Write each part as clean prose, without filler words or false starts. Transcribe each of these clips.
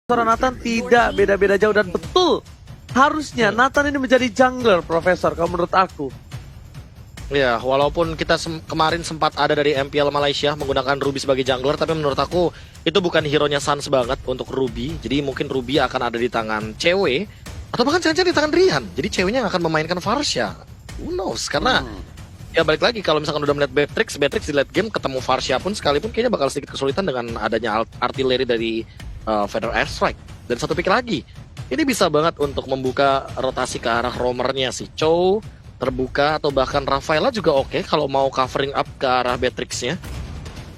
Seorang Nathan tidak beda-beda jauh dan betul. Harusnya Nathan ini menjadi jungler, Profesor, kalau menurut aku. Ya, walaupun kita kemarin sempat ada dari MPL Malaysia menggunakan Ruby sebagai jungler, tapi menurut aku itu bukan hero-nya Sans banget untuk Ruby. Jadi mungkin Ruby akan ada di tangan cewek, atau bahkan jangan-jangan di tangan Rihan. Jadi ceweknya yang akan memainkan Varsha. Who knows? Karena ya balik lagi kalau misalkan udah melihat Beatrix di late game ketemu Varsha pun sekalipun kayaknya bakal sedikit kesulitan dengan adanya artileri dari Feather Airstrike. Dan satu pikir lagi, ini bisa banget untuk membuka rotasi ke arah roamernya si Chow terbuka, atau bahkan Rafaela juga oke kalau mau covering up ke arah Beatrix-nya.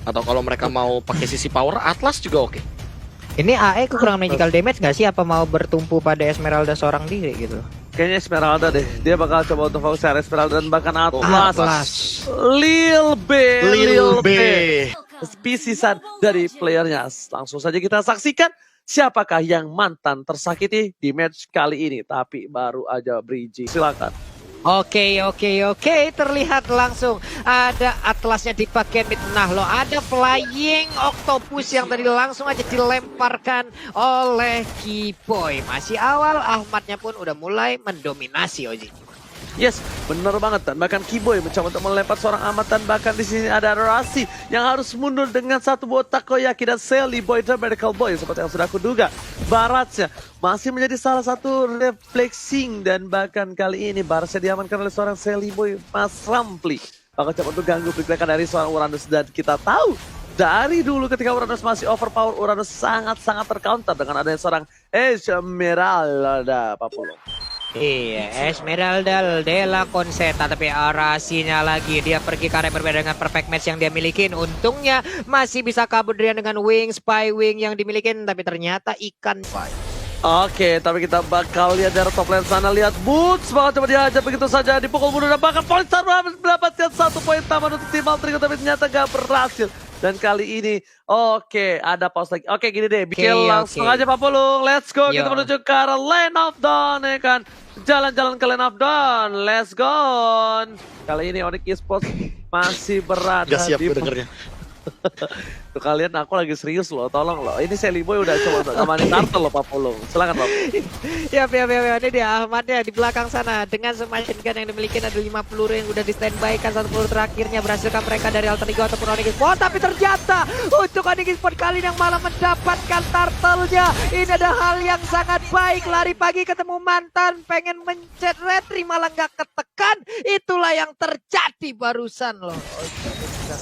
Atau kalau mereka mau pakai sisi power, Atlas juga oke. Ini AE kekurangan magical damage nggak sih? Apa mau bertumpu pada Esmeralda seorang diri gitu? Kayaknya Esmeralda deh. Dia bakal coba untuk fokus ke Esmeralda dan bahkan Atlas. Lil B. Spesisan dari playernya. Langsung saja kita saksikan siapakah yang mantan tersakiti di match kali ini. Tapi baru aja bridging. Silakan. Oke, terlihat langsung ada Atlasnya dipakai mid. Nah lo ada flying octopus yang tadi langsung aja dilemparkan oleh Kiboy. Masih awal, Ahmadnya pun udah mulai mendominasi, Oji. Yes, benar banget. Dan bahkan Kiboy mencoba untuk melempar seorang Amat, dan bahkan di sini ada Rasi yang harus mundur dengan satu buah takoyaki dan Sally Boy dan Medical Boy seperti yang sudah aku duga. Baratnya masih menjadi salah satu reflexing, dan bahkan kali ini Baratnya diamankan oleh seorang Sally Boy Mas Rampli. Bakal coba untuk ganggu pergerakan dari seorang Uranus, dan kita tahu dari dulu ketika Uranus masih overpower, Uranus sangat-sangat tercounter dengan adanya seorang Esmeralda Papulong. Iya, Esmeralda de la Concetta, tapi arasinya lagi dia pergi ke arah yang berbeda dengan perfect match yang dia milikin. Untungnya masih bisa kabur dengan wing, spy wing yang dimiliki, tapi ternyata ikan. Oke, tapi kita bakal lihat dari top lane sana. Lihat Boots bakal coba dihajar begitu saja, dipukul mundur, dan bahkan Polestar mendapatkan 1 poin tambahan untuk tim Alter Ego, tapi ternyata gak berhasil. Dan kali ini, oke, ada pause lagi. Oke, gini deh, bikin langsung aja Pak Pulung. Let's go, kita menuju ke arah Lane of Dawn, ya kan. Jalan-jalan ke Lane of Dawn, let's go. Kali ini Onyx Esports masih berada Gak siap di... gue dengernya. Tuh kalian, aku lagi serius loh, tolong loh. Ini Sally Boy udah coba untuk ngamanin turtle loh Pak Pulung. Silakan Pak. Ya, ini dia Ahmadnya di belakang sana dengan submachine gun yang dimiliki, ada 5 peluru yang udah di standby kan. 1 peluru terakhirnya berhasilkan mereka dari Alter Ego ataupun Onyx Esports. Tapi ternyata untuk Onyx Esports kali ini yang malah mendapatkan turtle-nya. Ini ada hal yang sangat baik, lari pagi ketemu mantan, pengen mencet retri malah nggak ketekan. Itulah yang terjadi barusan loh.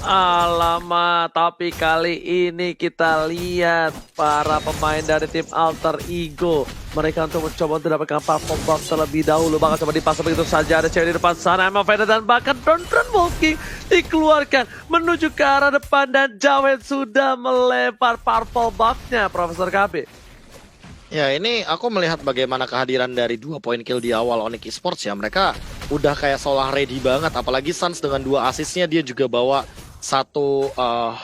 Alamak, tapi kali ini kita lihat para pemain dari tim Alter Ego. Mereka untuk mencoba untuk dapatkan platform buff terlebih dahulu. Bakal coba dipasang begitu saja, ada cewek di depan sana, Emma Feder, dan bahkan Don Walking dikeluarkan menuju ke arah depan, dan Jawed sudah melempar purple buff-nya, Profesor KB. Ya, ini aku melihat bagaimana kehadiran dari 2 poin kill di awal Onyx Esports ya. Mereka udah kayak seolah ready banget, apalagi Sans dengan 2 assist-nya dia juga bawa 1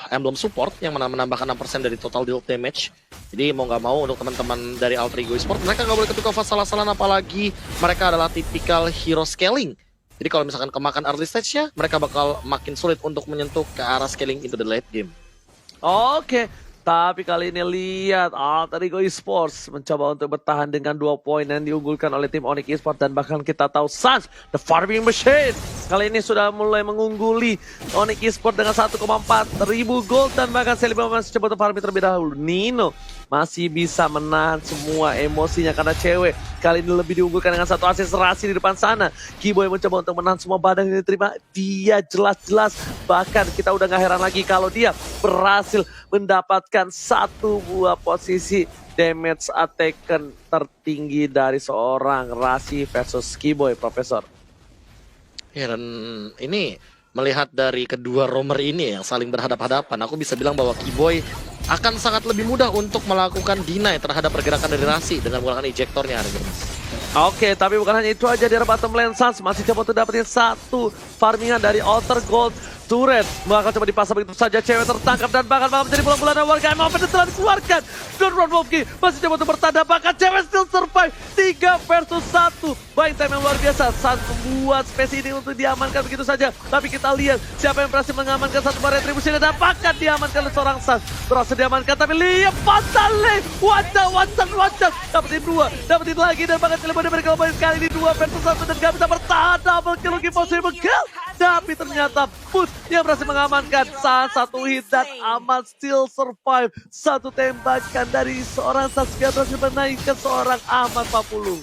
emblem support yang menambahkan 6% dari total deal damage. Jadi mau nggak mau untuk teman-teman dari Alter Ego Esports, mereka nggak boleh ketukar salah-salah, apalagi mereka adalah tipikal hero scaling. Jadi kalau misalkan kemakan early stage-nya, mereka bakal makin sulit untuk menyentuh ke arah scaling into the late game. Oke. Tapi kali ini lihat Alter Ego Esports mencoba untuk bertahan dengan 2 poin yang diunggulkan oleh tim Onyx Esports, dan bahkan kita tahu Sans, the farming machine, kali ini sudah mulai mengungguli Onyx Esports dengan 1,4 ribu gold, dan bahkan Selima masih coba untuk farming terlebih dahulu. Nino masih bisa menahan semua emosinya karena cewek kali ini lebih diunggulkan dengan 1 asis Rasi di depan sana. Kiboy mencoba untuk menahan semua badan yang diterima. Dia jelas-jelas, bahkan kita udah gak heran lagi kalau dia berhasil mendapatkan 1 buah posisi damage taken tertinggi dari seorang Rasi versus Kiboy, Profesor. Ya, dan ini melihat dari kedua roamer ini yang saling berhadapan-hadapan, aku bisa bilang bahwa Kiboy akan sangat lebih mudah untuk melakukan deny terhadap pergerakan dari Rasi dengan menggunakan ejectornya. Oke, tapi bukan hanya itu aja, di bottom lane Sans masih coba untuk dapetin 1 farmingan dari Alter Gold Turret bakal coba dipasang begitu saja, cewek tertangkap dan bakal menjadi bulan-bulanan warga MOP telah dikeluarkan. Donron Wolfki masih coba untuk bertanda, bahkan cewek still survive 3 versus 1. Baik time yang luar biasa, Sans membuat space ini untuk diamankan begitu saja. Tapi kita lihat siapa yang berhasil mengamankan satu bar retribusi dan apakah diamankan oleh seorang Sans. Berhasil diamankan tapi lihat Fatale, wacang, dapetin 2, dapetin lagi dan bahkan telepon dari kali ini 2 versus 1 dan gak bisa bertahan. Double kill lagi possible kill. Tapi ternyata Put yang berhasil mengamankan satu hit dan Ahmad still survive. Satu tembakan dari seorang Saskia berhasil menaikkan seorang Ahmad 40.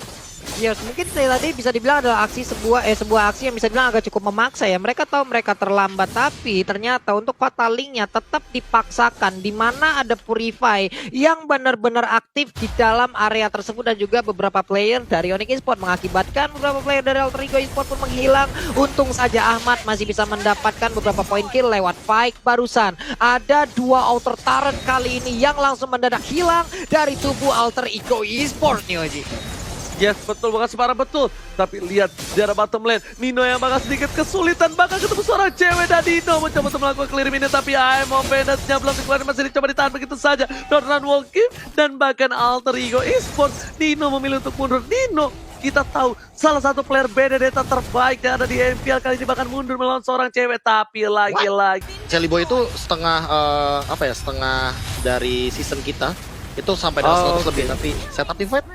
Ya, mungkin tadi bisa dibilang adalah sebuah aksi yang bisa dibilang agak cukup memaksa ya. Mereka tahu mereka terlambat, tapi ternyata untuk Fatalingnya tetap dipaksakan, di mana ada Purify yang benar-benar aktif di dalam area tersebut dan juga beberapa player dari Onyx Esports mengakibatkan beberapa player dari Alter Ego Esports pun menghilang. Untung saja Ahmad masih bisa mendapatkan beberapa poin kill lewat fight barusan. Ada 2 outer turret kali ini yang langsung mendadak hilang dari tubuh Alter Ego Esports nih Oji. Yes, betul banget, separah betul. Tapi lihat di arah bottom lane, Nino yang bakal sedikit kesulitan, bakal ketemu seorang cewek dan Nino mencoba untuk melakukan clear minion, tapi IMO Bandits-nya belum dikeluarkan, masih dicoba ditahan begitu saja. Donran Wolfki dan bahkan Alter Ego Esports, Nino memilih untuk mundur. Nino, kita tahu salah satu player Benedetta terbaik yang ada di MPL kali ini bahkan mundur melawan seorang cewek, tapi lagi-lagi Celiboy itu setengah setengah dari season kita itu sampai dengan 100 lebih, tapi setup team fight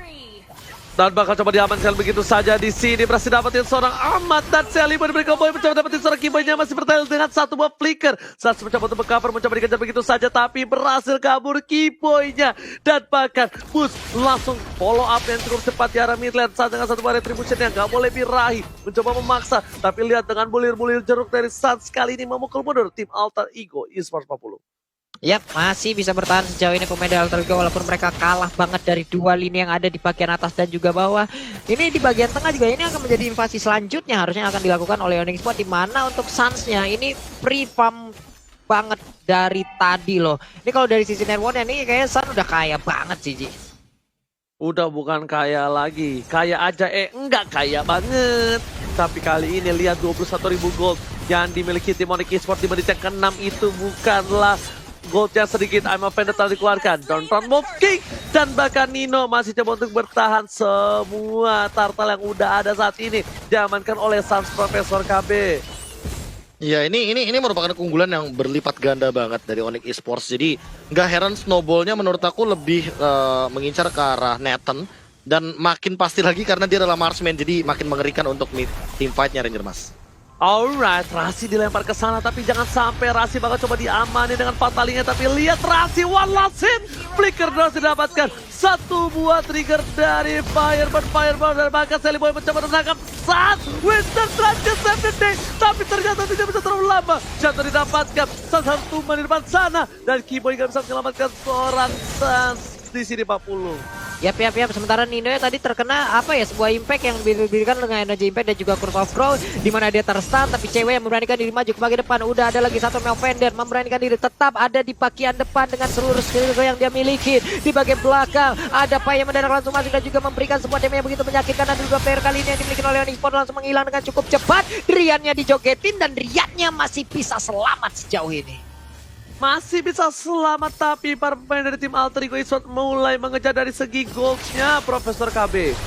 dan bakal coba diamankan begitu saja. Di sini berhasil dapetin seorang Ahmad dan Sally dari Boy mencoba dapetin seorang Kiboynya, masih bertahan dengan satu buah flicker. Saat mencoba untuk cover, mencoba dikejar begitu saja, tapi berhasil kabur Kiboynya dan bahkan Bus langsung follow up yang cukup cepat di arah mid lane saat dengan satu buah retribution yang gak boleh birahi, mencoba memaksa, tapi lihat dengan bulir-bulir jeruk dari Sans kali ini memukul mundur tim Alter Ego Esports 40. Yap, masih bisa bertahan sejauh ini pemain dari Alter Ego walaupun mereka kalah banget dari 2 lini yang ada di bagian atas dan juga bawah. Ini di bagian tengah juga ini akan menjadi invasi selanjutnya harusnya akan dilakukan oleh Onyx Esports, di mana untuk Suns-nya ini pre-farm banget dari tadi loh. Ini kalau dari sisi network-nya nih kayaknya Suns udah kaya banget sih, Ji. Udah bukan kaya lagi, kaya aja enggak kaya banget. Tapi kali ini lihat 21.000 gold yang dimiliki tim Onyx Esports di menit yang ke-6 itu bukanlah gold yang sedikit. I'm offended telah dikeluarkan. Donron Wolfki dan bahkan Nino masih coba untuk bertahan. Semua turtle yang udah ada saat ini diamankan oleh Sans Profesor KB. ya ini merupakan keunggulan yang berlipat ganda banget dari Onyx Esports. Jadi nggak heran snowballnya menurut aku lebih mengincar ke arah Nathan. Dan makin pasti lagi karena dia adalah marksman, jadi makin mengerikan untuk team fight-nya Ranger Mas. Alright, Rasi dilempar ke sana, tapi jangan sampai Rasi bakal coba diamani dengan Fatalinya. Tapi lihat Rasi, one last hit, flicker berhasil didapatkan. Satu buah trigger dari Firebird dan bahkan Sally Boy mencoba tertangkap saat Winston terakhir save the day, tapi ternyata tidak bisa terlalu lama. Jatuh didapatkan salah satu di depan sana dan Kiboy gak bisa menyelamatkan seorang Sans di sini 40. Yap. Sementara Nino ya tadi terkena sebuah impact yang diberikan dengan energy impact dan juga Curse of Crow, di mana dia terstun, tapi cewek yang memberanikan diri maju ke bagian depan. Udah ada lagi satu Melfender memberanikan diri tetap ada di bagian depan dengan seluruh skill yang dia miliki. Di bagian belakang ada Pai yang mendadak langsung masuk dan juga memberikan sebuah damage yang begitu menyakitkan, dan juga player kali ini yang dimiliki oleh Onyx Esports langsung menghilang dengan cukup cepat. Riannya dijogetin dan Riannya masih bisa selamat sejauh ini. Masih bisa selamat, tapi para pemain dari tim Alter Ego Esports mulai mengejar dari segi goldnya Profesor KB.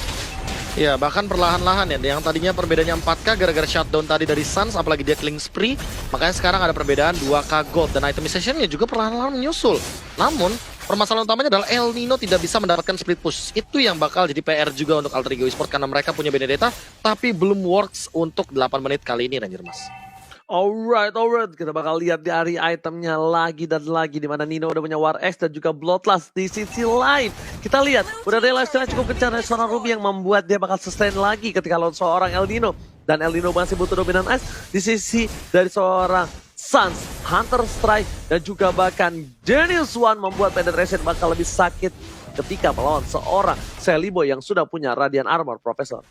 Ya, bahkan perlahan-lahan ya, yang tadinya perbedaannya 4K gara-gara shutdown tadi dari Suns, apalagi dia killing spree, makanya sekarang ada perbedaan 2K gold, dan itemization-nya juga perlahan-lahan menyusul. Namun, permasalahan utamanya adalah El Nino tidak bisa mendapatkan split push. Itu yang bakal jadi PR juga untuk Alter Ego Esports, karena mereka punya Benedetta, tapi belum works untuk 8 menit kali ini, Ranger Mas. Alright, kita bakal lihat dari itemnya lagi dan lagi, di mana Nino udah punya War X dan juga Bloodlust. Di sisi lain kita lihat udah ada lifestyle cukup kencang dari seorang Ruby yang membuat dia bakal sustain lagi ketika lawan seorang El Nino, dan El Nino masih butuh dominan ice. Di sisi dari seorang Suns, Hunter Strike dan juga bahkan Genius One membuat penetration bakal lebih sakit ketika melawan seorang Sally Boy yang sudah punya Radiant Armor, Profesor.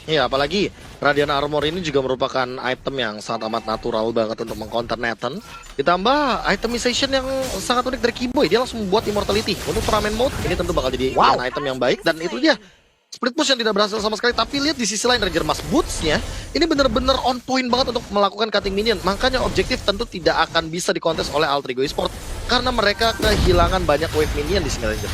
Ya, apalagi Radiant Armor ini juga merupakan item yang sangat amat natural banget untuk mengcounter Nathan. Ditambah itemization yang sangat unik dari Kiboy, dia langsung membuat Immortality untuk Tournament Mode. Ini tentu bakal jadi item yang baik, dan itu dia split push yang tidak berhasil sama sekali. Tapi lihat di sisi lain Ranger Mas Boots-nya ini bener-bener on point banget untuk melakukan cutting minion. Makanya objektif tentu tidak akan bisa dikontes oleh Alter Ego Esports karena mereka kehilangan banyak wave minion di sini Ranger.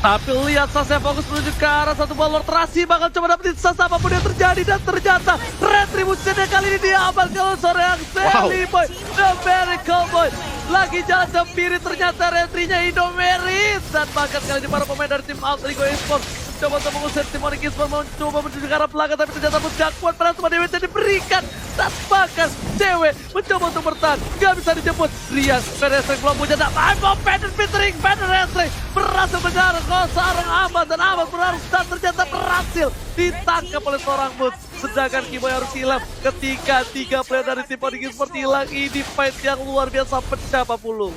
Tapi lihat Sas yang fokus menuju ke arah satu buah Lord Rasi bakal coba dapetin Sas apapun yang terjadi dan ternyata retribusinya kali ini diamankan oleh seorang Sally Boy, The Miracle Boy. Lagi jalan sendiri ternyata retrinya Indomerit dan bahkan kali ini para pemain dari tim Alter Ego Esports coba untuk mengusir tim Onyx Esports mencoba menuju ke arah belakang tapi ternyata Boots gak kuat pada semua damage yang diberikan dan bahkan cewek mencoba untuk bertahan gak bisa dijemput. Rian Pedestrian belum punya mau Pedestrian featuring Pedestrian berhasil mengarah ke seorang Ahmad dan Ahmad berharus dan ternyata berhasil ditangkap oleh seorang Boots. Sedangkan Kiboy harus hilang ketika 3 player dari tim Onyx Esports hilang. Ini fight yang luar biasa pecah Pak Pulung.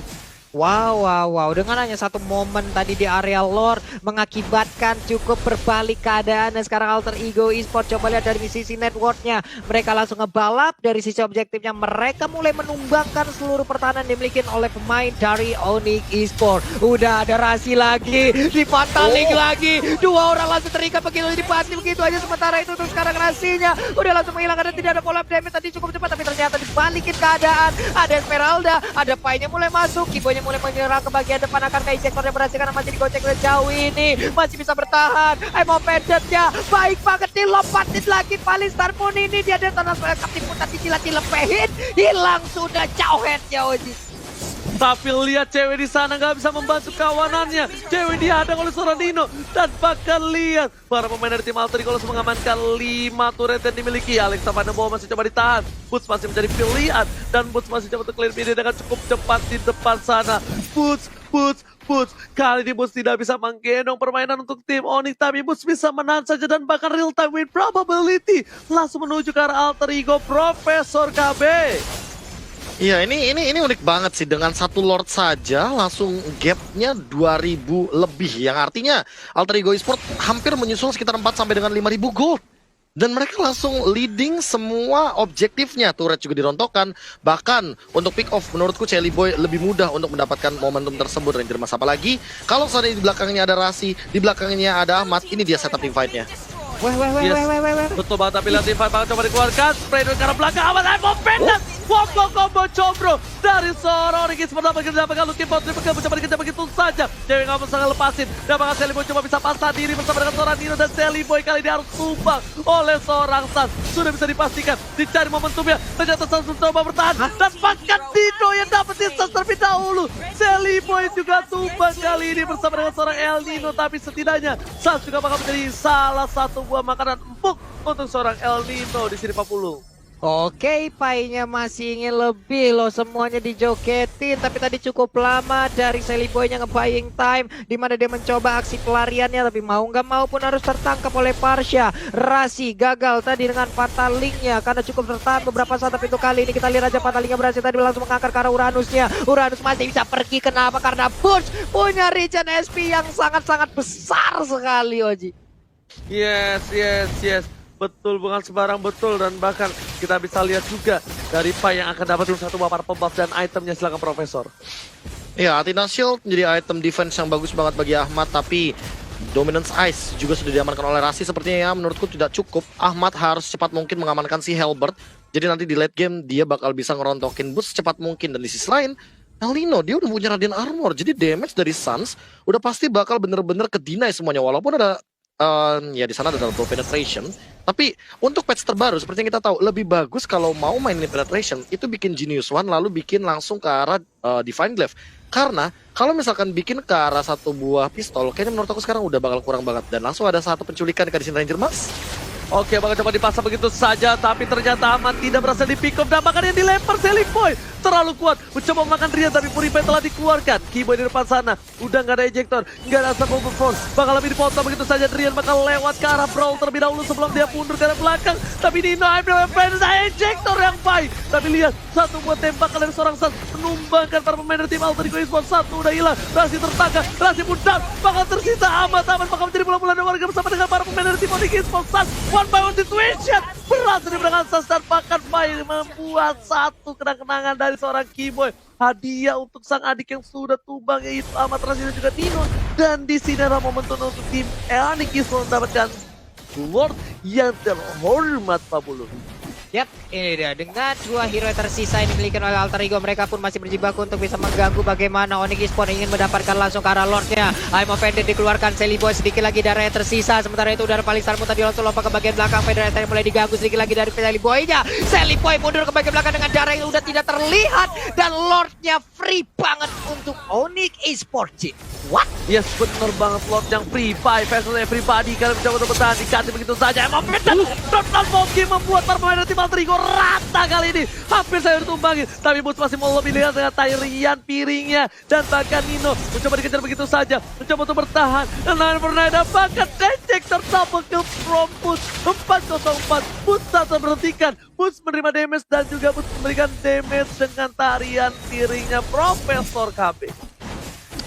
Wow. Dengan hanya satu momen tadi di area lore mengakibatkan cukup berbalik keadaan. Dan sekarang Alter Ego Esports coba lihat dari sisi networknya. Mereka langsung ngebalap dari sisi objektifnya. Mereka mulai menumbangkan seluruh pertahanan dimiliki oleh pemain dari Onyx Esports. Udah ada Rasi lagi, dipataling lagi. 2 orang langsung terikat begitu dipati begitu aja. Sementara itu untuk sekarang Rasinya udah langsung menghilangkan dan tidak ada follow up damage tadi cukup cepat. Tapi ternyata dibalikin keadaan. Ada Esmeralda, ada Pai-nya mulai masuk. Kiboynya mulai menyerang ke bagian depan akan ke ejector yang berhasil karena masih digocek sejauh ini. Masih bisa bertahan. Emo Pendant-nya baik banget dilompatin lagi. Palistar pun ini dia ada tanah kapten pun tadi dilepehin. Hilang sudah jauh headnya Oji. Tapi lihat cewek di sana nggak bisa membantu kawanannya. Cewek dihadang oleh seorang Dino dan bahkan lihat para pemain dari tim Alter Ego mengamankan 5 turret yang dimiliki. Alexa Vandenboom masih coba ditahan. Boots masih menjadi pilihan dan Boots masih coba untuk clear mid dengan cukup cepat di depan sana. Boots. Kali ini Boots tidak bisa menggendong permainan untuk tim Onyx, tapi Boots bisa menahan saja dan bahkan real time win probability langsung menuju ke arah Alter Ego Profesor KB. Iya ini unik banget sih, dengan satu Lord saja langsung gapnya 2000 lebih, yang artinya Alter Ego Esports hampir menyusul sekitar 4 sampai dengan 5000 gold. Dan mereka langsung leading semua objektifnya. Turret juga dirontokkan. Bahkan untuk pick off menurutku Celi Boy lebih mudah untuk mendapatkan momentum tersebut Ranger Mas. Apalagi kalau saat di belakangnya ada Rasi, di belakangnya ada Ahmad, ini dia setup team fight-nya. Weh. Betul banget, tapi lihat fight bakal coba dikeluarkan. Spray dari arah belakang, Ahmad Emo Pendant. Combo combro dari seorang Onyx Esports mendapatkan Lucky Pot. Mencoba dikejar begitu saja. Cewek nggak bisa ngelepasin. Dan bahkan Sally Boy coba bisa pasang diri bersama dengan seorang Dino. Dan Sally Boy kali ini harus tumbang oleh seorang Sans. Sudah bisa dipastikan, dicari momentumnya. Ternyata Sans mencoba bertahan. Dan bahkan Dino yang dapetin Sans terlebih dahulu. Sally Boy juga tumbang kali ini bersama dengan seorang El Nino. Tapi setidaknya Sans juga bakal menjadi salah satu buah makanan empuk untuk seorang El Nino di sini Pak Pulung. Oke, Pai-nya masih ingin lebih loh, semuanya dijogetin. Tapi tadi cukup lama dari Sally Boy-nya nge-buying time, dimana dia mencoba aksi pelariannya, tapi mau nggak mau pun harus tertangkap oleh Parsha. Rasi gagal tadi dengan fatalingnya karena cukup tertahan beberapa saat. Tapi itu kali ini kita lihat aja fatalingnya berhasil tadi langsung mengangkat ke arah Uranusnya. Uranus masih bisa pergi, kenapa? Karena Boots punya regen SP yang sangat-sangat besar sekali, Oji. Yes. Betul, bukan sembarang betul. Dan bahkan kita bisa lihat juga dari Pai yang akan dapat satu buah purple buff dan itemnya. Silakan Profesor. Ya, Athena Shield menjadi item defense yang bagus banget bagi Ahmad, tapi Dominance Ice juga sudah diamankan oleh Rasi. Sepertinya ya menurutku tidak cukup. Ahmad harus cepat mungkin mengamankan si Halberd. Jadi nanti di late game dia bakal bisa ngerontokin Boots secepat mungkin. Dan di sisi lain, El Nino dia udah punya Radiant Armor. Jadi damage dari Sans udah pasti bakal bener-bener ke-deny semuanya. Walaupun ada ya di sana ada double penetration. Tapi untuk patch terbaru seperti yang kita tahu, lebih bagus kalau mau mainin penetration itu bikin Genius One lalu bikin langsung ke arah Divine Glaive. Karena kalau misalkan bikin ke arah satu buah pistol, kayaknya menurut aku sekarang udah bakal kurang banget. Dan langsung ada satu penculikan di sini Ranger Mas. Oke, bakal coba dipasang begitu saja, tapi ternyata Ahmad tidak berhasil di pick up dan bahkan yang dilempar Sally Boy terlalu kuat, mencoba memakan Rian tapi Purify telah dikeluarkan. Kiboy di depan sana, udah nggak ada ejector, nggak ada asap overflow, bakal lebih dipotong begitu saja. Rian bakal lewat ke arah Brawl terlebih dahulu sebelum dia mundur ke arah belakang, tapi Dino ejector yang baik. Tapi lihat, satu buat tembakan dari seorang Sans menumbangkan para pemain dari tim Alter Ego Esports. Satu udah hilang, Rasi tertangkap, Rasi pun down, bakal tersisa Ahmad bakal menjadi bola-bola warga bersama dengan para pemain dari tim Onyx Esports. Sans one by one situation berhasil diberikan Sans dan bahkan Pai membuat satu kenang-kenangan dari seorang Kiboy. Hadiah untuk sang adik yang sudah tumbang, yaitu Ahmad Rasi dan juga Dino. Dan di sini adalah momentum untuk tim Onyx Esports mendapatkan Lord yang terhormat Pak Bulu. Yap, ini dia. Dengan dua hero yang tersisa yang dimiliki oleh Alter Ego, mereka pun masih berjibaku untuk bisa mengganggu bagaimana Onyx Esports ingin mendapatkan langsung ke arah Lordnya. I'm offended dikeluarkan Sally Boy, sedikit lagi darah yang tersisa. Sementara itu udara paling Sarmu tadi langsung lompat ke bagian belakang. Federer yang mulai diganggu sedikit lagi dari Sally Boy-nya. Sally Boy mundur ke bagian belakang dengan darah yang udah tidak terlihat. Dan Lordnya free banget untuk Onyx Esports. What? Yes, bener banget Lord yang free five versus everybody. Kalian mencoba untuk bertahan, dikasih begitu saja. Emang dan Donald Mogi membuat para pemain dari tim Alter Ego rata kali ini. Hampir saya ditumbangin, tapi Boots masih mau lebih lihat dengan Tyrian piringnya. Dan bahkan Nino mencoba dikejar begitu saja, mencoba untuk bertahan. Dan Bernarda bahkan Dejector double kill from Boots. 404, Boots tak terberhentikan. Boots menerima damage dan juga Boots memberikan damage dengan tarian piringnya Profesor KB.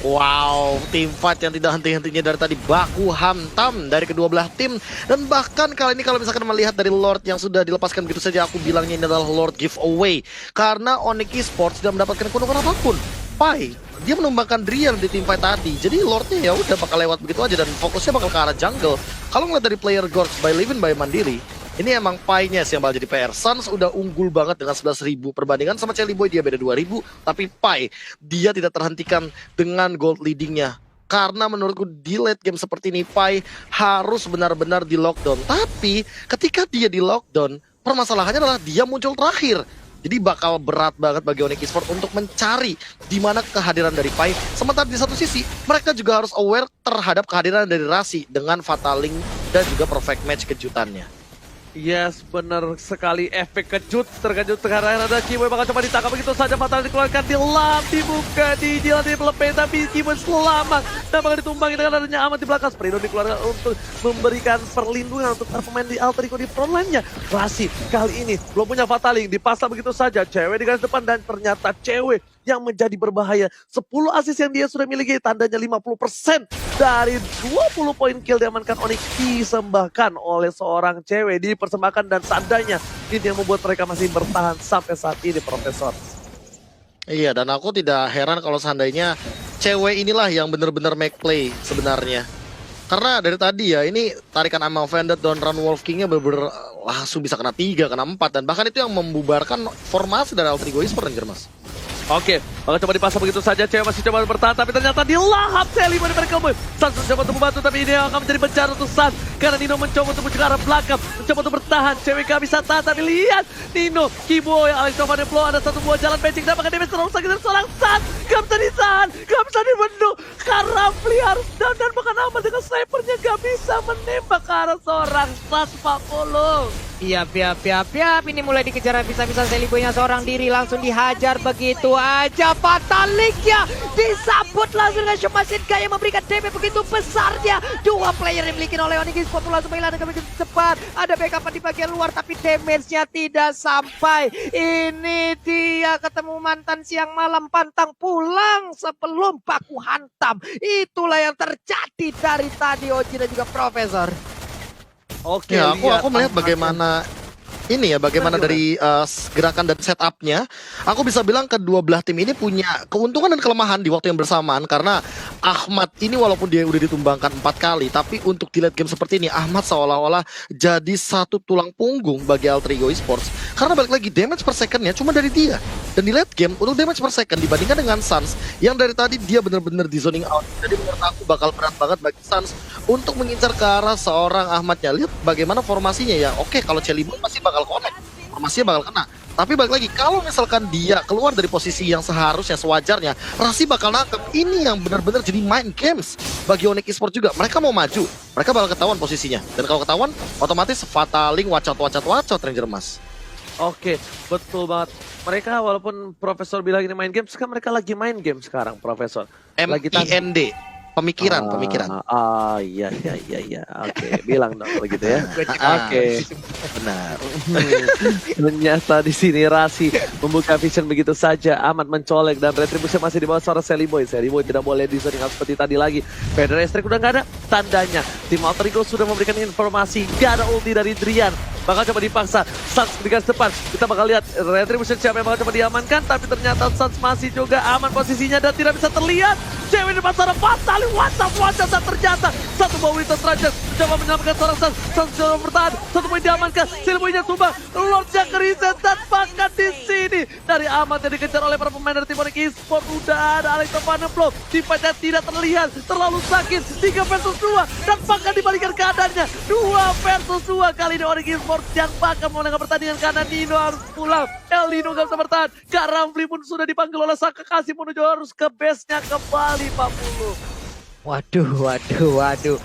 Wow, tim fight yang tidak henti-hentinya dari tadi baku hantam dari kedua belah tim. Dan bahkan kali ini kalau misalkan melihat dari Lord yang sudah dilepaskan begitu saja, aku bilangnya ini adalah Lord giveaway. Karena Onyx Esports tidak mendapatkan keuntungan apapun. Pai, dia menumbangkan Drian di tim fight tadi. Jadi Lordnya ya udah bakal lewat begitu aja dan fokusnya bakal ke arah jungle. Kalau ngeliat dari player Gorge by Livin by Mandiri, ini emang Pai-nya sih yang bakal jadi PR. Suns udah unggul banget dengan 11.000 perbandingan sama Chelly Boy, dia beda 2.000. Tapi Pai, dia tidak terhentikan dengan gold leadingnya. Karena menurutku di late game seperti ini, Pai harus benar-benar di lockdown. Tapi ketika dia di lockdown, permasalahannya adalah dia muncul terakhir. Jadi bakal berat banget bagi Onyx Esports untuk mencari di mana kehadiran dari Pai. Sementara di satu sisi, mereka juga harus aware terhadap kehadiran dari Rasi dengan Fataling dan juga perfect match kejutannya. Yes, benar sekali, efek kejut, terkejut sekarang ada Kiboy bakal coba ditangkap begitu saja, fatal dikeluarkan di lap, dibuka, di jalan di pelepet, tapi Kiboy selamat dan bakal ditumbangi dengan adanya Amat di belakang. Sprido dikeluarkan untuk memberikan perlindungan untuk para pemain di Alter Ego di front line-nya. Rasi kali ini belum punya fataling, dipasang begitu saja, cewek di garis depan dan ternyata cewek yang menjadi berbahaya. 10 assist yang dia sudah miliki, tandanya 50% dari 20 poin kill diamankan Onyx disembahkan oleh seorang cewek, dipersembahkan dan seandainya ini yang membuat mereka masih bertahan sampai saat ini, Profesor. Iya, dan aku tidak heran kalau seandainya cewek inilah yang benar-benar make play sebenarnya. Karena dari tadi ya, ini tarikan I'm Offended dan Run Wolf King-nya bener-bener langsung bisa kena 3, kena 4. Dan bahkan itu yang membubarkan formasi dari Alter Ego Esports, Mas. Oke, bakal coba dipasang begitu saja, cewek masih coba bertahan, tapi ternyata dilahap Sally dari mereka. Sans mencoba untuk membantu, tapi ini akan menjadi bencana untuk Sans. Karena Nino mencoba untuk mencegah arah belakang, mencoba untuk bertahan, cewek gak bisa tahan, tapi lihat Nino, Kiboy, Alex Nova Flow, ada satu buah jalan magic, dapatkan damage terlalu sakit dari seorang Sans. Gak bisa ditahan, gak bisa dibendung, karena Fli harus down dan bahkan aman dengan snipernya gak bisa menembak ke arah seorang Sans, Pak Polo. Iya, piap. Ini mulai dikejar bisa-bisa Sally Boy-nya seorang diri, langsung dihajar begitu aja. Fataliknya disambut langsung dengan Show Machine Gun yang memberikan damage begitu besarnya. Dua player yang dimiliki oleh Onyx Esports langsung menghilangkan begitu cepat. Ada backup di bagian luar tapi damage-nya tidak sampai. Ini dia ketemu mantan siang malam, pantang pulang sebelum baku hantam. Itulah yang terjadi dari tadi Oji dan juga Profesor. Oke, Ya, aku melihat bagaimana ini ya, bagaimana dari gerakan dan setupnya. Aku bisa bilang kedua belah tim ini punya keuntungan dan kelemahan di waktu yang bersamaan. Karena Ahmad ini walaupun dia udah ditumbangkan 4 kali, tapi untuk di late game seperti ini Ahmad seolah-olah jadi satu tulang punggung bagi Alter Ego Esports. Karena balik lagi damage per secondnya cuma dari dia. Dan di late game untuk damage per second dibandingkan dengan Suns yang dari tadi dia benar-benar di zoning out. Jadi menurut aku bakal berat banget bagi Suns untuk mengincar ke arah seorang Ahmadnya. Lihat bagaimana formasinya ya. Oke, kalau Chelly Boy masih bakal connect, formasinya bakal kena. Tapi balik lagi, kalau misalkan dia keluar dari posisi yang seharusnya, sewajarnya, Rasi bakal nangkep. Ini yang benar-benar jadi mind games bagi Onyx Esports juga. Mereka mau maju, mereka bakal ketahuan posisinya. Dan kalau ketahuan, otomatis fataling, wacot Ranger Mas. Oke, betul banget. Mereka walaupun Profesor bilang ini main game, kan mereka lagi main game sekarang, Profesor. Lagi MIND, pemikiran. Iya. Oke, bilang dong kalau gitu ya. Oke, benar. Ternyata di sini Rasi membuka vision begitu saja, amat mencolek dan retribusi masih di bawah suara Sally Boy. Sally Boy tidak boleh dizoning out seperti tadi lagi. Federer Estrik udah nggak ada tandanya. Tim Alter Ego sudah memberikan informasi, gak ada ulti dari Drian. bakal coba dipaksa. Suns di garis depan, kita bakal lihat Retribution siapa yang bakal coba diamankan, tapi ternyata Suns masih juga aman posisinya dan tidak bisa terlihat. Cewek di depan sana Fatali, wajah ternyata satu bawah Winter Stranger mencoba menyelamatkan seorang Suns. Suns coba bertahan, satu poin diamankan, Silboynya tumbang, Lord yang reset dan bahkan di sini dari aman yang dikejar oleh para pemain dari tim Onyx Esports. Udah ada Alex Vandenblom, tipanya tidak terlihat, terlalu sakit, 3 versus 2 dan bahkan dibalikan keadaannya 2 versus 2 kali ini Onyx Esports yang bahkan memenangkan pertandingan karena Nino harus pulang. El Nino gak bisa bertahan, Kak Ramli pun sudah dipanggil oleh sang kekasih menuju harus ke base-nya kembali 40. Waduh.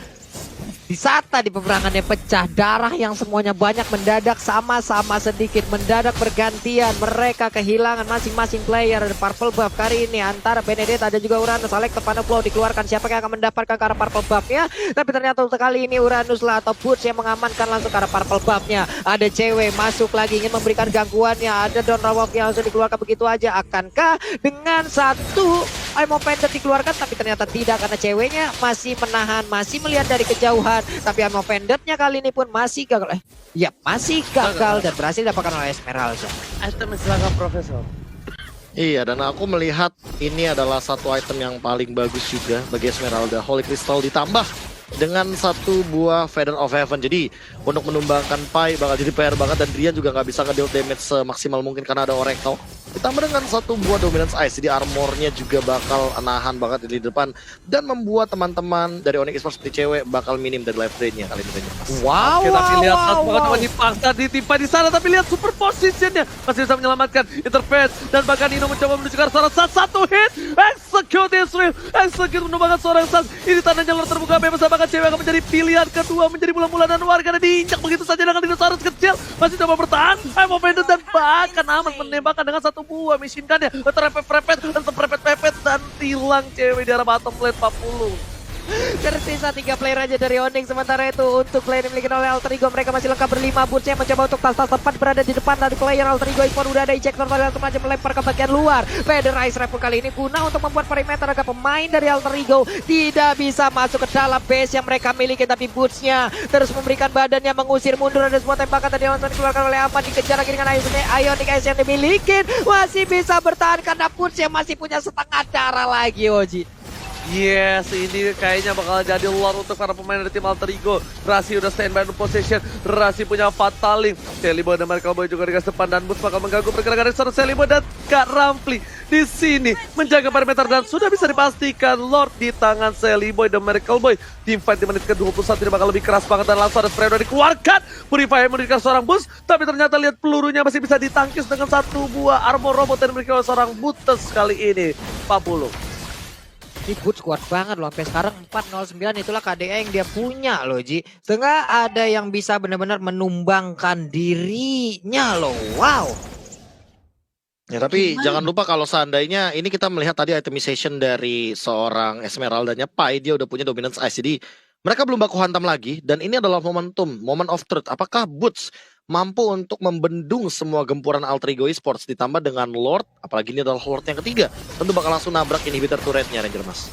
Di saat tadi peperangannya pecah, darah yang semuanya banyak mendadak sama-sama sedikit, mendadak bergantian. Mereka kehilangan masing-masing player. Purple buff kali ini antara Benedetta dan juga Uranus. Alex Vandenblom dikeluarkan, siapa yang akan mendapatkan ke arah purple buffnya? Tapi ternyata untuk kali ini Uranus lah atau Boots yang mengamankan langsung ke arah purple buffnya. Ada cewek masuk lagi ingin memberikan gangguannya. Ada Don Rawok yang langsung dikeluarkan begitu aja. Akankah dengan satu Imo Pendant dikeluarkan? Tapi ternyata tidak karena ceweknya masih menahan, masih melihat dari kejauhan. Tapi Imo Pendant-nya kali ini pun masih gagal. Masih gagal dan berhasil didapatkan oleh Esmeralda. Item silakan Profesor. Iya, dan aku melihat ini adalah satu item yang paling bagus juga bagi Esmeralda. Holy Crystal ditambah dengan satu buah Feather of Heaven. Jadi untuk menumbangkan Pai bakal jadi PR banget dan Drian juga nggak bisa ngedeal damage semaksimal mungkin karena ada Oracle. Ditambah dengan satu buah Dominance Ice, jadi armornya juga bakal nahan banget di depan dan membuat teman-teman dari Onyx Esports seperti cewek bakal minim dari life drain-nya kali ini. Wow, Oke, tapi lihat Suns bakal coba dipaksa ditimpa di sana, tapi lihat super positionnya masih bisa menyelamatkan interface dan bahkan Nino mencoba menuju ke arah sana. Satu hit, execute Israel, execute menumbangkan seorang Suns. Ini tandanya luar terbuka bebas, bahkan cewek akan menjadi pilihan kedua, menjadi bulan-bulan dan warga dan diinjak begitu saja dengan dinosaurus kecil. Masih coba bertahan, Imo Pendant dan bahkan aman menembakkan dengan satu buah machine gun-nya, terpepet-pepet dan terpepet-pepet dan hilang cewek di arah bottom lane 40. Tersisa 3 player aja dari Onyx. Sementara itu untuk player yang dimiliki oleh Alter Ego, mereka masih lengkap berlima. Boots-nya mencoba untuk tas-tas tepat berada di depan dari player Alter Ego. Esports udah ada ejector tadi langsung aja melempar ke bagian luar. Feather Ice Rifle kali ini guna untuk membuat perimeter agar pemain dari Alter Ego tidak bisa masuk ke dalam base yang mereka miliki. Tapi Boots-nya terus memberikan badannya mengusir mundur. Ada sebuah tembakan tadi langsung dikeluarkan oleh Aman, dikejar lagi dengan Ionic Ice yang dimiliki. Masih bisa bertahan karena Boots-nya masih punya setengah darah lagi, Oji. Yes, ini kayaknya bakal jadi lore untuk para pemain dari tim Alter Ego. Rasi udah standby in possession, Rasi punya Fataling, Celibo dan Merkel Boy juga di garis depan dan Boots bakal mengganggu pergerakan dari seorang Celibo dan Kak Ramli di sini menjaga perimeter dan sudah bisa dipastikan Lord di tangan Celibo dan Merkel Boy. Team fight di menit ke-21 ini bakal lebih keras banget dan langsung ada spray udah dikeluarkan. Purify memberikan seorang Boots, tapi ternyata lihat pelurunya masih bisa ditangkis dengan satu buah armor robot yang dimiliki oleh seorang Boots kali ini 40. Ini Boots kuat banget loh, sampai sekarang 409 itulah KDA yang dia punya loh Ji. Sehingga ada yang bisa benar-benar menumbangkan dirinya loh, wow. Ya tapi jangan lupa kalau seandainya ini kita melihat tadi itemization dari seorang Esmeraldanya Pai, dia udah punya Dominance Ice. Jadi mereka belum baku hantam lagi dan ini adalah momentum, moment of truth. Apakah Boots mampu untuk membendung semua gempuran Alter Ego Esports ditambah dengan Lord, apalagi ini adalah Lord yang ketiga, tentu bakal langsung nabrak inhibitor turretnya Ranger Mas.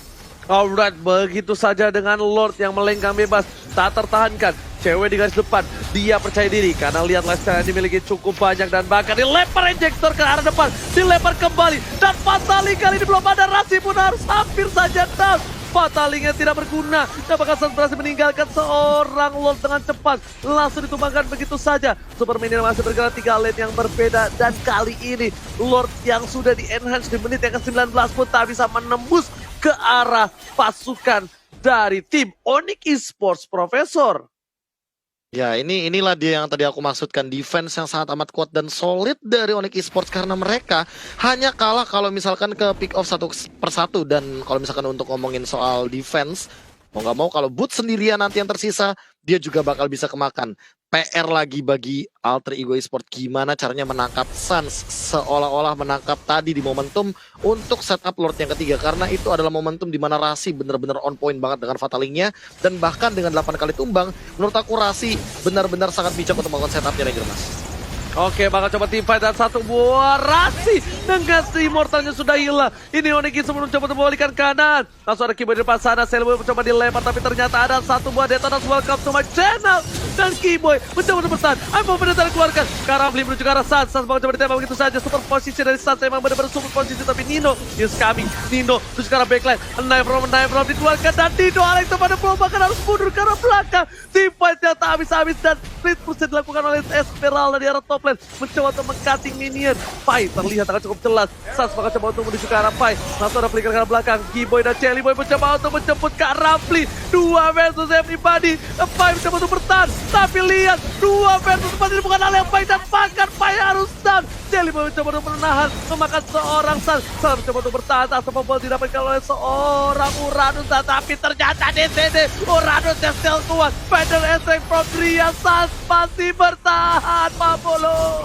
Alright, begitu saja dengan Lord yang melenggang bebas, tak tertahankan. Cewek di garis depan, dia percaya diri karena lihat lifestyle yang dimiliki cukup banyak dan bahkan dilempar injektor ke arah depan, dilempar kembali dan Fatali kali ini belum ada, Rasi pun harus hampir saja down. Fatalingnya tidak berguna dan bahkan Suns berhasil meninggalkan seorang Lord dengan cepat, langsung ditumbangkan begitu saja. Super Minion masih bergerak 3 lane yang berbeda dan kali ini Lord yang sudah di enhance di menit yang ke-19 pun tak bisa menembus ke arah pasukan dari tim Onyx Esports, Profesor. Ya inilah dia yang tadi aku maksudkan, defense yang sangat amat kuat dan solid dari Onyx Esports karena mereka hanya kalah kalau misalkan ke pick off 1 per 1. Dan kalau misalkan untuk ngomongin soal defense, mau nggak mau kalau Boots sendirian nanti yang tersisa, dia juga bakal bisa kemakan. PR lagi bagi Alter Ego Esports, gimana caranya menangkap Suns seolah-olah menangkap tadi di momentum untuk setup Lord yang ketiga, karena itu adalah momentum di mana Rasi benar-benar on point banget dengan Fatalingnya dan bahkan dengan 8 kali tumbang menurut aku Rasi benar-benar sangat bijak untuk melakukan setupnya Ranger Mas. Oke, bakal coba teamfight dan satu buah Rasi dengan si Immortalnya sudah hilang. Ini Onyx sebelum coba membalikan kanan. Langsung ada Kiboy di depan sana, Selboy mencoba dilempar tapi ternyata ada satu buah detonas. Welcome to my channel. Dan Kiboy mencoba bertahan. Aimon benar-benar keluarkan. Karafli menuju ke arah Sans. Sans bakal coba ditembak begitu saja. Super posisi dari Sans emang benar-benar super posisi, tapi Nino is coming. Nino menuju ke arah backline. Knife from dikeluarkan dan Nino Alex pada Pro bahkan harus mundur ke arah belakang. Teamfight-nya tak habis-habis dan split push yang dilakukan oleh Esmeralda di arah top lane. Mencoba untuk meng-cutting minion. Pai terlihat akan cukup jelas. Sans bakal coba untuk menuju ke arah Pai. Langsung ada flicker ke arah belakang. Kiboy dan Jelly Boy mencoba untuk menjemput Kak Rafli. 2 versus everybody. Pai mencoba untuk bertahan. Tapi lihat 2 versus 4 ini bukan hal yang baik dan bahkan Pai harus down. Jelly Boy mencoba untuk menahan. Memakan seorang Sans. Sans mencoba untuk bertahan. Asal pembol didapatkan oleh seorang Uranus. Tapi ternyata di sini Uranus yang still kuat. Final attack from Dria. Sans masih bertahan. Papolo.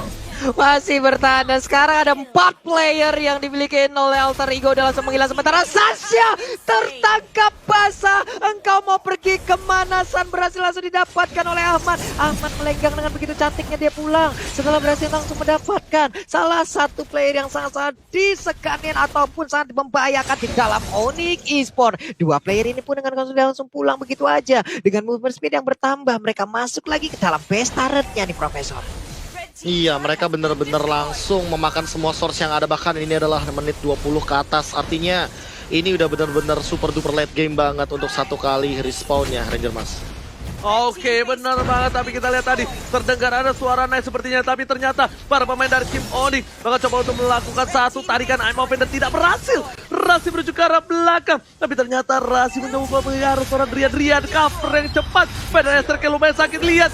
Masih bertahan dan sekarang ada 4 player yang dimiliki oleh Alter Ego dan langsung menghilang sementara Sasha tertangkap basah. Engkau mau pergi kemana? San berhasil langsung didapatkan oleh Ahmad. Ahmad melenggang dengan begitu cantiknya dia pulang setelah berhasil langsung mendapatkan salah satu player yang sangat-sangat disekanin ataupun sangat membahayakan di dalam Onyx Esports. 2 player ini pun dengan langsung pulang begitu aja dengan movement speed yang bertambah. Mereka masuk lagi ke dalam base turret-nya nih Profesor. Iya, mereka bener-bener langsung memakan semua source yang ada. Bahkan ini adalah menit 20 ke atas. Artinya ini udah bener-bener super duper late game banget untuk satu kali respawnnya Ranger Mas. Oke, benar banget. Tapi kita lihat tadi terdengar ada suara naik sepertinya. Tapi ternyata para pemain dari tim Onyx bakal coba untuk melakukan satu tarikan Aim Open dan tidak berhasil. Rasi menuju ke arah belakang. Tapi ternyata Rasi mencoba mengarah seorang Drian cover yang cepat. Pada Esther lumayan sakit. Lihat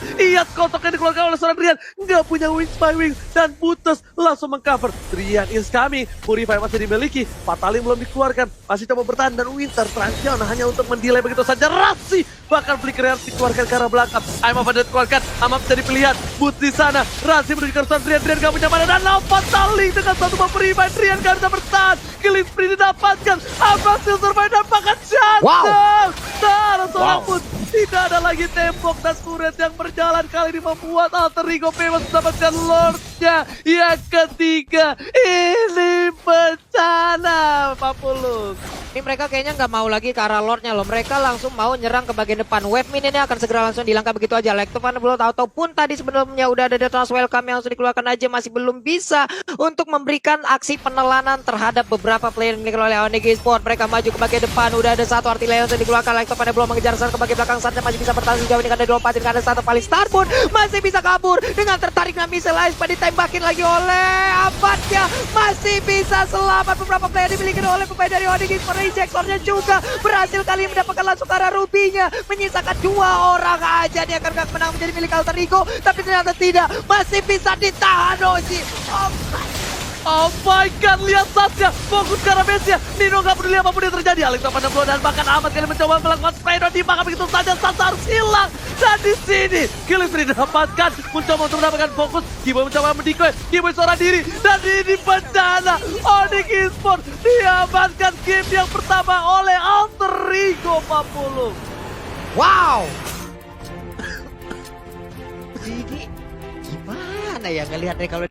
kotok yang dikeluarkan oleh seorang Drian. Nggak punya wings by wings. Dan Butas langsung mengcover. Drian is coming. Purify masih dimiliki. Fataling belum dikeluarkan. Masih coba bertahan. Dan Winter Transition hanya untuk mendelay begitu saja. Rasi bahkan flicker yang dikeluarkan ke arah belakang. Aim Open dikeluarkan. Amap jadi pilihan. But di sana. Rasi menuju ke arah Drian gak punya mana. Dan Fataling dengan satu Purify. Drian gak bisa bertahan. Killing spree didapatkan. Amap still survive dan bahkan jatuh. Seorang pun tidak ada lagi tembok dan turret yang berjalan kali ini membuat Alter Ego bebas mendapatkan Lordnya yang ketiga. Ini bencana Papulung. Ini mereka kayaknya nggak mau lagi ke arah Lordnya loh. Mereka langsung mau nyerang ke bagian depan. Wave minionnya akan segera langsung dilangkah begitu aja. Lektovan belum ataupun tadi sebelumnya udah ada Detonas Welcome yang langsung dikeluarkan aja. Masih belum bisa untuk memberikan aksi penelanan terhadap beberapa player yang dimiliki oleh Onyx Esports. Mereka maju ke bagian depan. Udah ada satu artileri yang dikeluarkan. Lektovan belum mengejar ke bagian belakang. Saatnya masih bisa bertahan sejauh ini karena dilompatin. Karena satu paling Star pun masih bisa kabur. Dengan tertariknya missile Ice ditembakin lagi oleh Abatnya. Masih bisa selamat beberapa player dimiliki oleh pemain dari Onyx Esports. Rejectornya juga berhasil kali ini mendapatkan langsung ke arah Rubinya. Menyisakan 2 orang aja. Dia akan menang menjadi milik Alter Ego. Tapi ternyata tidak. Masih bisa ditahan Ozi. Oh my god, lihat Sasha fokus ke arah base-nya. Nino gak peduli apapun yang terjadi. Alex pada blow dan bahkan Ahmad kali mencoba melakukan spray down dimakan begitu saja. Sasha harus hilang. Dan di sini Killing Spree didapatkan. Mencoba untuk mendapatkan fokus. Kiboy mencoba mendikoy. Kiboy seorang diri. Dan ini bencana. Onyx Esports diamankan game yang pertama oleh Alter Ego Papulung. Wow. Ini gimana ya ngelihatnya kalau